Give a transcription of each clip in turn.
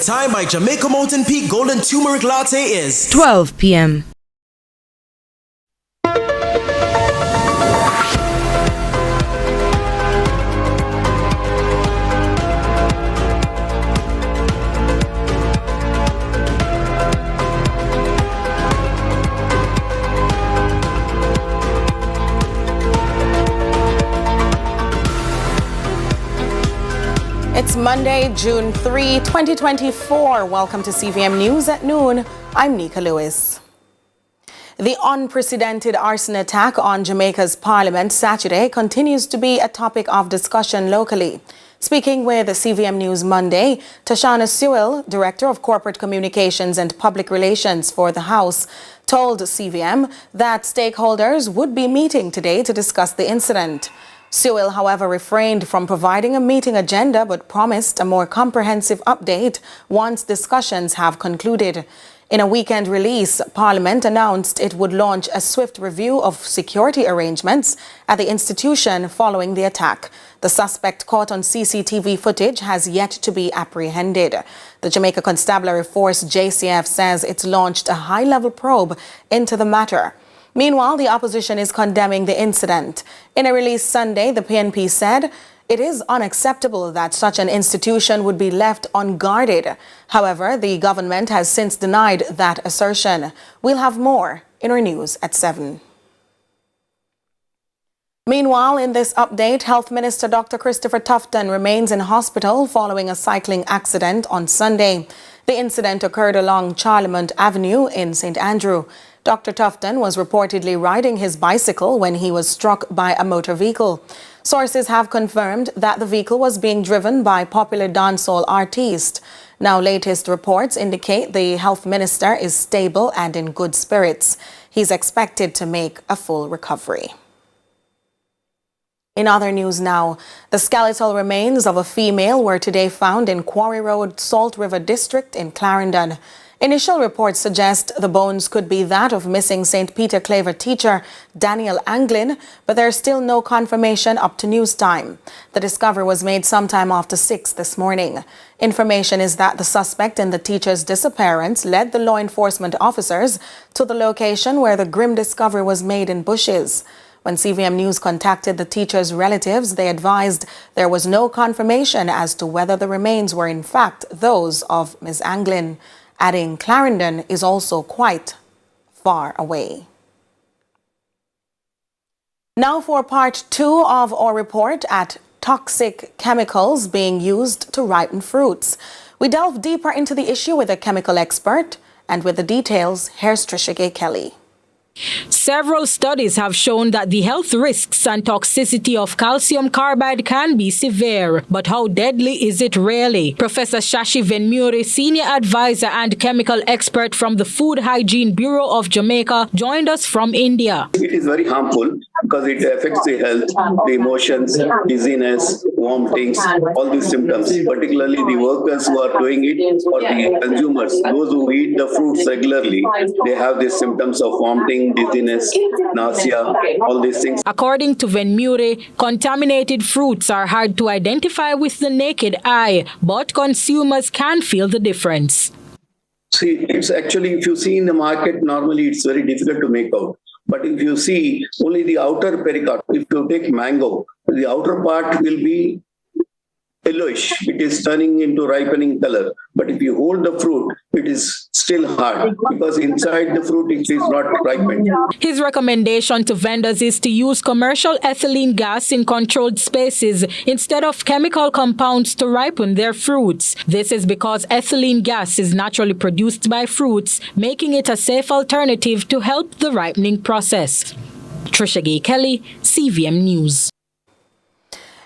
time by Jamaica Mountain Peak Golden Turmeric Latte is 12 p.m. It's Monday, June 3, 2024. Welcome to CVM News at noon. I'm Nika Lewis. The unprecedented arson attack on Jamaica's parliament Saturday continues to be a topic of discussion locally. Speaking with CVM News Monday, Tashana Sewell, Director of Corporate Communications and Public Relations for the House, told CVM that stakeholders would be meeting today to discuss the incident. Sewell, however, refrained from providing a meeting agenda but promised a more comprehensive update once discussions have concluded. In a weekend release, Parliament announced it would launch a swift review of security arrangements at the institution following the attack. The suspect caught on CCTV footage has yet to be apprehended. The Jamaica Constabulary Force JCF says it's launched a high-level probe into the matter. Meanwhile, the opposition is condemning the incident. In a release Sunday, the PNP said it is unacceptable that such an institution would be left unguarded. However, the government has since denied that assertion. We'll have more in our news at 7. Meanwhile, in this update, Health Minister Dr. Christopher Tufton remains in hospital following a cycling accident on Sunday. The incident occurred along Charlemont Avenue in St. Andrew. Dr. Tufton was reportedly riding his bicycle when he was struck by a motor vehicle. Sources have confirmed that the vehicle was being driven by popular dancehall artiste. Now, latest reports indicate the health minister is stable and in good spirits. He's expected to make a full recovery. In other news now, the skeletal remains of a female were today found in Quarry Road, Salt River District in Clarendon. Initial reports suggest the bones could be that of missing St. Peter Claver teacher Daniel Anglin, but there's still no confirmation up to news time. The discovery was made sometime after 6 this morning. Information is that the suspect in the teacher's disappearance led the law enforcement officers to the location where the grim discovery was made in bushes. When CVM News contacted the teacher's relatives, they advised there was no confirmation as to whether the remains were in fact those of Ms. Anglin, adding Clarendon is also quite far away. Now for part 2 of our report at toxic chemicals being used to ripen fruits. We delve deeper into the issue with a chemical expert, and with the details, here's Trisha Kelly. Several studies have shown that the health risks and toxicity of calcium carbide can be severe. But how deadly is it really? Professor Shashi Venmure, senior advisor and chemical expert from the Food Hygiene Bureau of Jamaica, joined us from India. It is very harmful because it affects the health, the emotions, dizziness, vomitings, all these symptoms, particularly the workers who are doing it or the consumers, those who eat the fruits regularly, they have these symptoms of vomiting, dizziness, nausea, all these things. According to Venmure, contaminated fruits are hard to identify with the naked eye, but consumers can feel the difference. See, it's actually, if you see in the market, normally it's very difficult to make out. But if you see only the outer pericarp, if you take mango, the outer part will be yellowish. It is turning into ripening color. But if you hold the fruit, it is still hard because inside the fruit it is not ripened. His recommendation to vendors is to use commercial ethylene gas in controlled spaces instead of chemical compounds to ripen their fruits. This is because ethylene gas is naturally produced by fruits, making it a safe alternative to help the ripening process. Trisha Kelly, CVM News.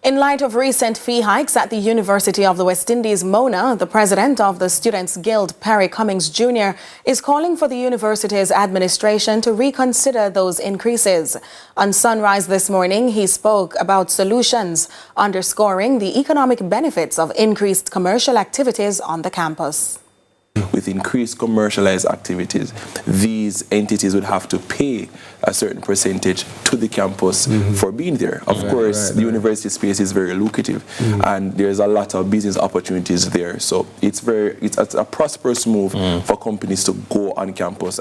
In light of recent fee hikes at the University of the West Indies, Mona, the president of the Students' Guild, Perry Cummings Jr., is calling for the university's administration to reconsider those increases. On Sunrise this morning, he spoke about solutions, underscoring the economic benefits of increased commercial activities on the campus. We with increased commercialized activities, these entities would have to pay a certain percentage to the campus for being there. Of course, the university space is very lucrative, and there's a lot of business opportunities there. So it's a prosperous move for companies to go on campus.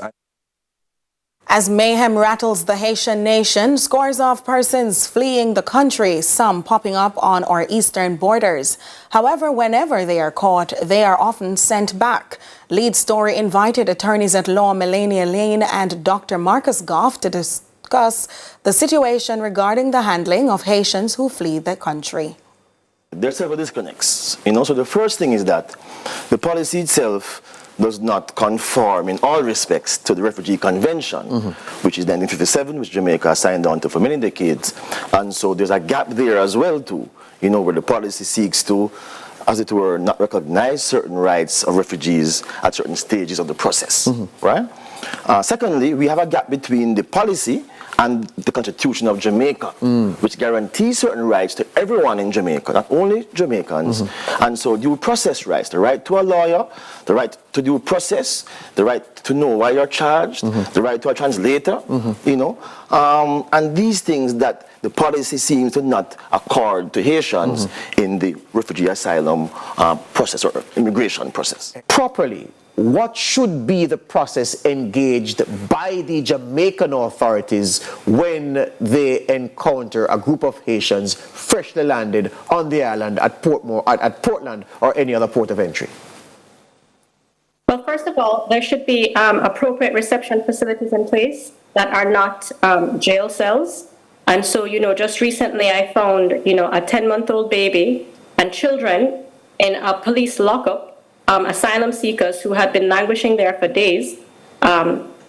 As mayhem rattles the Haitian nation, scores of persons fleeing the country, some popping up on our eastern borders. However, whenever they are caught, they are often sent back. Lead Story invited attorneys at law Melania Lane and Dr. Marcus Goff to discuss the situation regarding the handling of Haitians who flee the country. There are several disconnects. So the first thing is that the policy itself does not conform in all respects to the Refugee Convention, which is 1957, which Jamaica signed on to for many decades. And so there's a gap there as well too, where the policy seeks to, as it were, not recognize certain rights of refugees at certain stages of the process, right? Secondly, we have a gap between the policy and the Constitution of Jamaica, which guarantees certain rights to everyone in Jamaica, not only Jamaicans. And so due process rights, the right to a lawyer, the right to due process, the right to know why you're charged, the right to a translator, and these things that the policy seems to not accord to Haitians in the refugee asylum process or immigration process. Properly, what should be the process engaged by the Jamaican authorities when they encounter a group of Haitians freshly landed on the island at Portland or any other port of entry? Well, first of all, there should be appropriate reception facilities in place that are not jail cells. And so, just recently I found, a 10-month-old baby and children in a police lockup, asylum seekers who had been languishing there for days,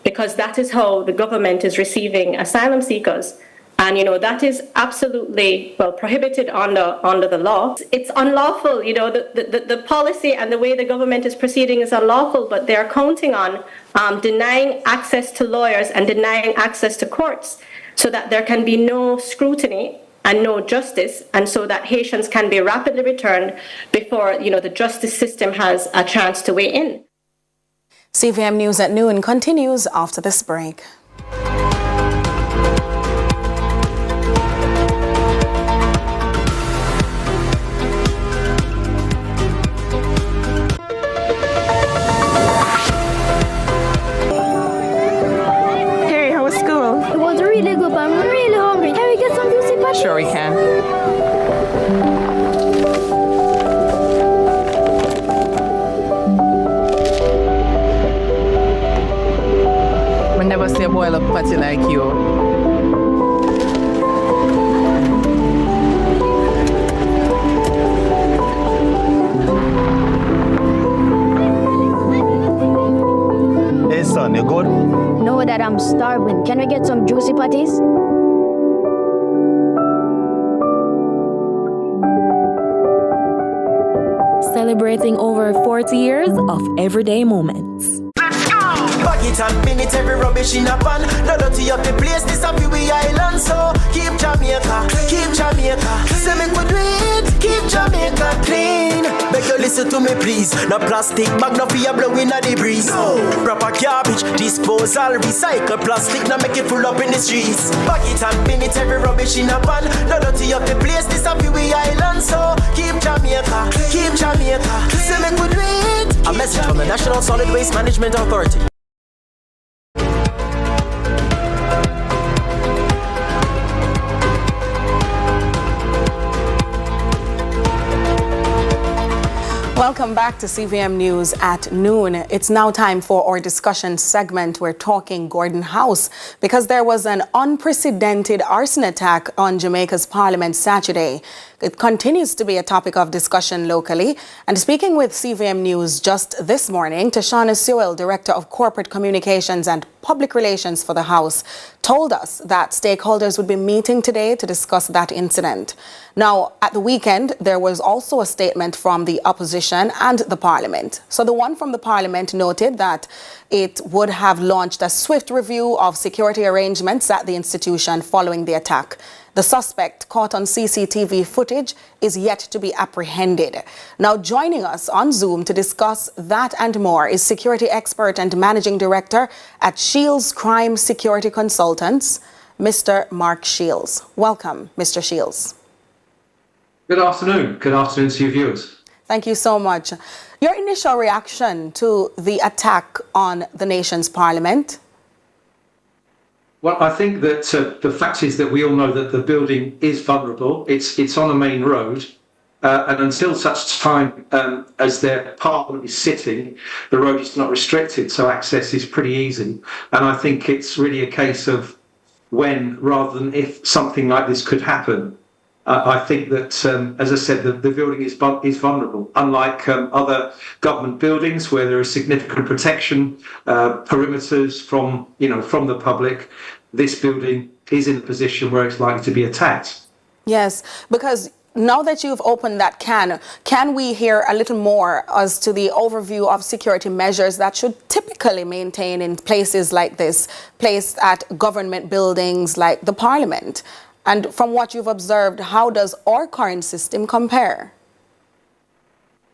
because that is how the government is receiving asylum seekers. And, that is absolutely, prohibited under the law. It's unlawful, the policy and the way the government is proceeding is unlawful, but they're counting on denying access to lawyers and denying access to courts so that there can be no scrutiny and no justice, and so that Haitians can be rapidly returned before, the justice system has a chance to weigh in. CVM News at Noon continues after this break. Hey, how was school? It was really good, but I'm really hungry. Can we get some juicy patties? Sure we can. I never see a boil up patty like you. Hey son, you good? No, Dad, I'm starving. Can we get some juicy patties? Celebrating over 40 years of everyday moments. Bag it and pin it, every rubbish in a pan. No dirty up the place, this a we island. So keep Jamaica, say me we do it, keep Jamaica clean. Beg you listen to me please. No plastic bag, no fear blowing at the breeze. No proper garbage, disposal, recycle plastic, now make it full up in the streets. Bag it and pin it, every rubbish in a pan. No dirty up the place, this a we island. So keep Jamaica, say me we do it. A message from the National Solid Waste Management Authority. Welcome back to CVM News at Noon. It's now time for our discussion segment. We're talking Gordon House because there was an unprecedented arson attack on Jamaica's Parliament Saturday. It continues to be a topic of discussion locally. And speaking with CVM News just this morning, Tashana Sewell, Director of Corporate Communications and Public Relations for the House, told us that stakeholders would be meeting today to discuss that incident. Now, at the weekend, there was also a statement from the opposition and the Parliament. So the one from the Parliament noted that it would have launched a swift review of security arrangements at the institution following the attack. The suspect caught on CCTV footage is yet to be apprehended. Now joining us on Zoom to discuss that and more is security expert and managing director at Shields Crime Security Consultants, Mr. Mark Shields. Welcome, Mr. Shields. Good afternoon. Good afternoon to your viewers. Thank you so much. Your initial reaction to the attack on the nation's parliament? Well, I think that the fact is that we all know that the building is vulnerable. It's on a main road. And until such time as their parliament is sitting, the road is not restricted, so access is pretty easy. And I think it's really a case of when rather than if something like this could happen. I think that, as I said, the building is vulnerable. Unlike other government buildings where there is significant protection, perimeters from the public, this building is in a position where it's likely to be attacked. Yes, because now that you've opened that can we hear a little more as to the overview of security measures that should typically maintain in places like this, placed at government buildings like the Parliament? And from what you've observed, how does our current system compare?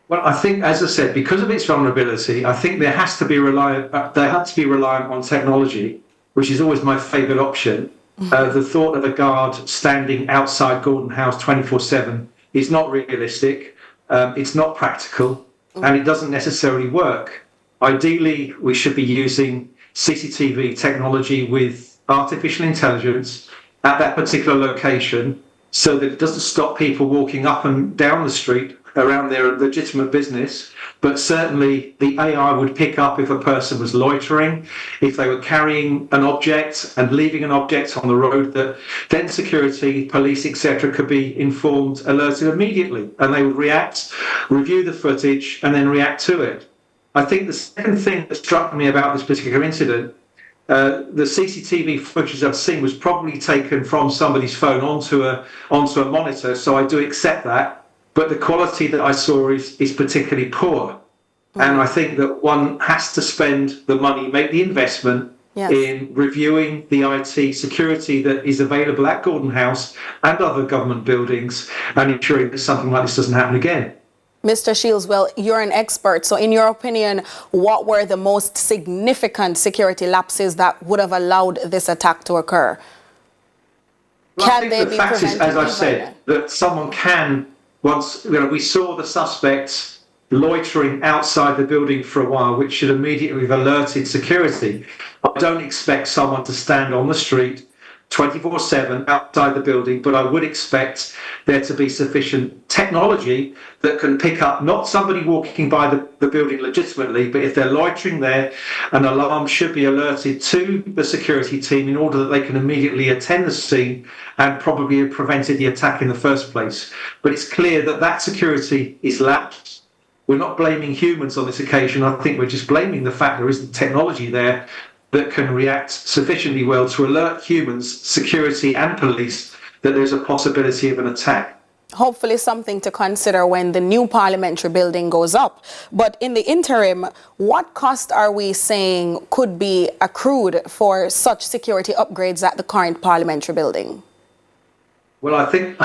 Well, I think, as I said, because of its vulnerability, I think there has to be reliant on technology, which is always my favourite option. The thought of a guard standing outside Gordon House 24/7 is not realistic. It's not practical, and it doesn't necessarily work. Ideally, we should be using CCTV technology with artificial intelligence at that particular location so that it doesn't stop people walking up and down the street around their legitimate business, but certainly the AI would pick up if a person was loitering, if they were carrying an object and leaving an object on the road, that then security, police, etc. could be informed, alerted immediately, and they would react, review the footage, and then react to it. I think the second thing that struck me about this particular incident, the CCTV footage I've seen was probably taken from somebody's phone onto a monitor, so I do accept that. But the quality that I saw is particularly poor. And I think that one has to spend the money, make the investment in reviewing the IT security that is available at Gordon House and other government buildings and ensuring that something like this doesn't happen again. Mr. Shields, well, you're an expert. So in your opinion, what were the most significant security lapses that would have allowed this attack to occur? Well, can they be prevented? As I've said, that someone can, once we saw the suspects loitering outside the building for a while, which should immediately have alerted security. I don't expect someone to stand on the street 24/7 outside the building, but I would expect there to be sufficient technology that can pick up not somebody walking by the building legitimately, but if they're loitering there, an alarm should be alerted to the security team in order that they can immediately attend the scene and probably have prevented the attack in the first place. But it's clear that that security is lapsed. We're not blaming humans on this occasion. I think we're just blaming the fact there isn't technology there that can react sufficiently well to alert humans, security and police that there's a possibility of an attack. Hopefully something to consider when the new parliamentary building goes up. But in the interim, what cost are we saying could be accrued for such security upgrades at the current parliamentary building? Well, I think,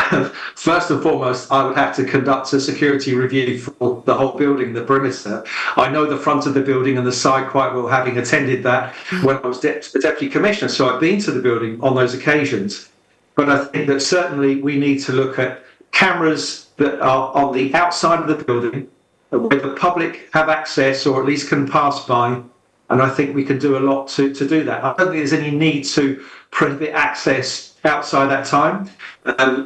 first and foremost, I would have to conduct a security review for the whole building, the perimeter. I know the front of the building and the side quite well, having attended that when I was Deputy Commissioner, so I've been to the building on those occasions. But I think that certainly we need to look at cameras that are on the outside of the building, where the public have access or at least can pass by. And I think we can do a lot to do that. I don't think there's any need to prohibit access outside that time.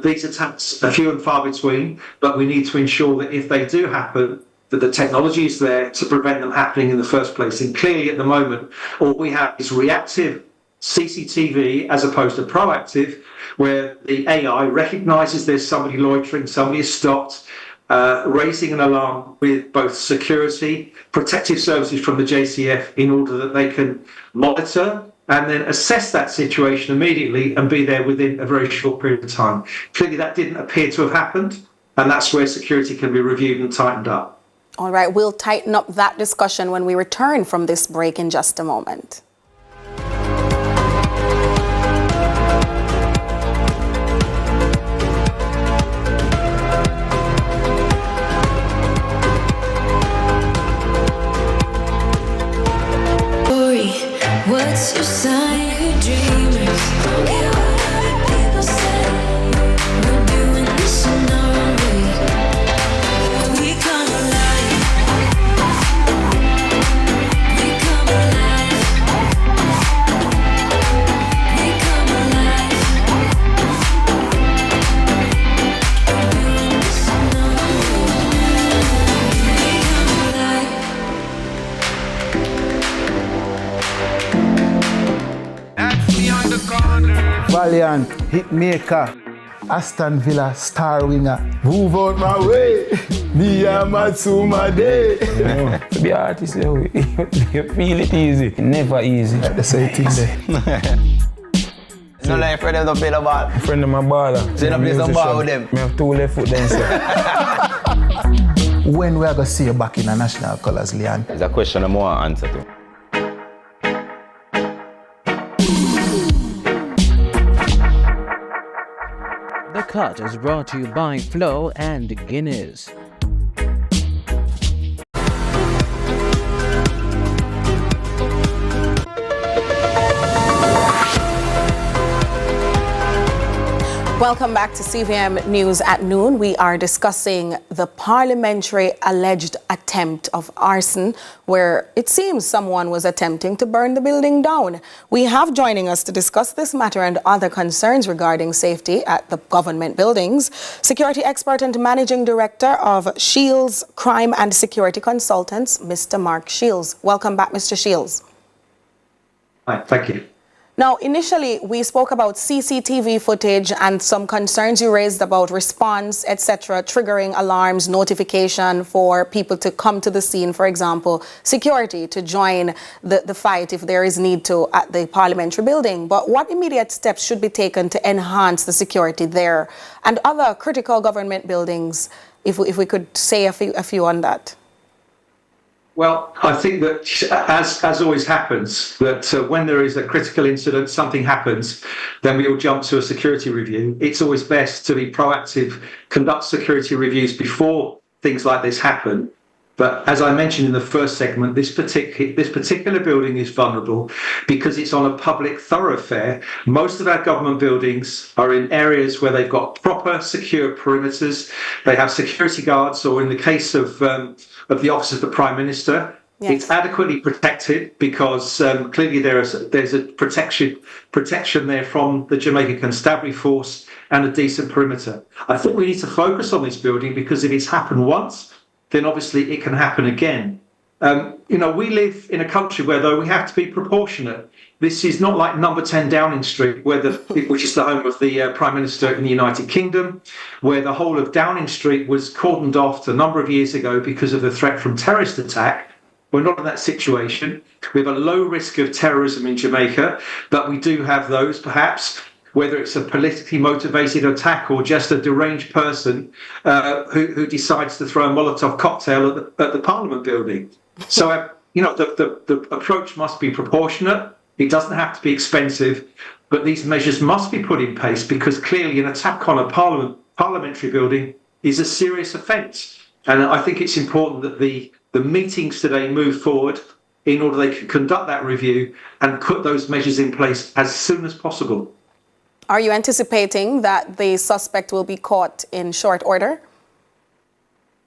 These attacks are few and far between, but we need to ensure that if they do happen, that the technology is there to prevent them happening in the first place. And clearly at the moment, all we have is reactive CCTV as opposed to proactive, where the AI recognises there's somebody loitering, somebody is stopped, raising an alarm with both security, protective services from the JCF in order that they can monitor and then assess that situation immediately and be there within a very short period of time. Clearly that didn't appear to have happened, and that's where security can be reviewed and tightened up. All right, we'll tighten up that discussion when we return from this break in just a moment. Valiant, Hitmaker, Aston Villa, star winger. Move out my way, me and Matsuma Day. To be an artist, you feel it easy, never easy. The same thing there. No like friend them don't play the ball. Friend them a baller. So you don't play some ball with them? I have 2 left foot then, sir. When we are going to see you back in the national colours, Leon? It's a question I'm more answer to. The Cut is brought to you by Flo and Guinness. Welcome back to CVM News at Noon. We are discussing the parliamentary alleged attempt of arson, where it seems someone was attempting to burn the building down. We have joining us to discuss this matter and other concerns regarding safety at the government buildings, security expert and managing director of Shields Crime and Security Consultants, Mr. Mark Shields. Welcome back, Mr. Shields. Hi, thank you. Now, initially, we spoke about CCTV footage and some concerns you raised about response, etc., triggering alarms, notification for people to come to the scene, for example, security to join the fight if there is need to at the parliamentary building. But what immediate steps should be taken to enhance the security there and other critical government buildings, if we could say a few on that? Well, I think that, as always happens, that when there is a critical incident, something happens, then we all jump to a security review. It's always best to be proactive, conduct security reviews before things like this happen. But as I mentioned in the first segment, this particular building is vulnerable because it's on a public thoroughfare. Most of our government buildings are in areas where they've got proper secure perimeters. They have security guards, or in the case of the Office of the Prime Minister, yes, it's adequately protected because clearly there's a protection there from the Jamaican Constabulary Force and a decent perimeter. I think we need to focus on this building because if it's happened once, then obviously it can happen again. We live in a country where, though, we have to be proportionate. This is not like number 10 Downing Street, which is the home of the Prime Minister in the United Kingdom, where the whole of Downing Street was cordoned off a number of years ago because of the threat from terrorist attack. We're not in that situation. We have a low risk of terrorism in Jamaica, but we do have those, perhaps, whether it's a politically motivated attack or just a deranged person who decides to throw a Molotov cocktail at the Parliament building. So, the approach must be proportionate. It doesn't have to be expensive, but these measures must be put in place because clearly an attack on a parliamentary building is a serious offence. And I think it's important that the meetings today move forward in order they can conduct that review and put those measures in place as soon as possible. Are you anticipating that the suspect will be caught in short order?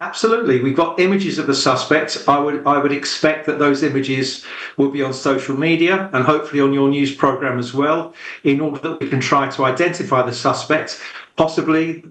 Absolutely. We've got images of the suspect. I would expect that those images will be on social media and hopefully on your news programme as well, in order that we can try to identify the suspect. Possibly,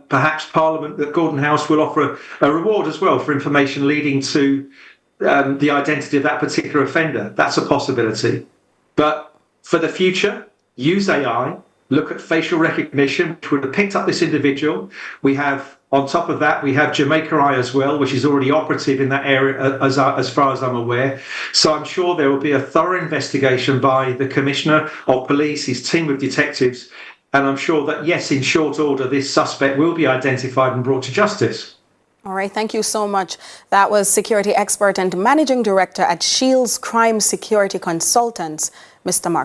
perhaps Parliament, that Gordon House will offer a reward as well for information leading to the identity of that particular offender. That's a possibility. But for the future, use AI. Look at facial recognition, which would have picked up this individual. We have, on top of that, we have Jamaica Eye as well, which is already operative in that area as far as I'm aware. So I'm sure there will be a thorough investigation by the Commissioner of Police, his team of detectives, and I'm sure that, yes, in short order, this suspect will be identified and brought to justice. All right, thank you so much. That was security expert and managing director at Shields Crime Security Consultants, Mr. Mark.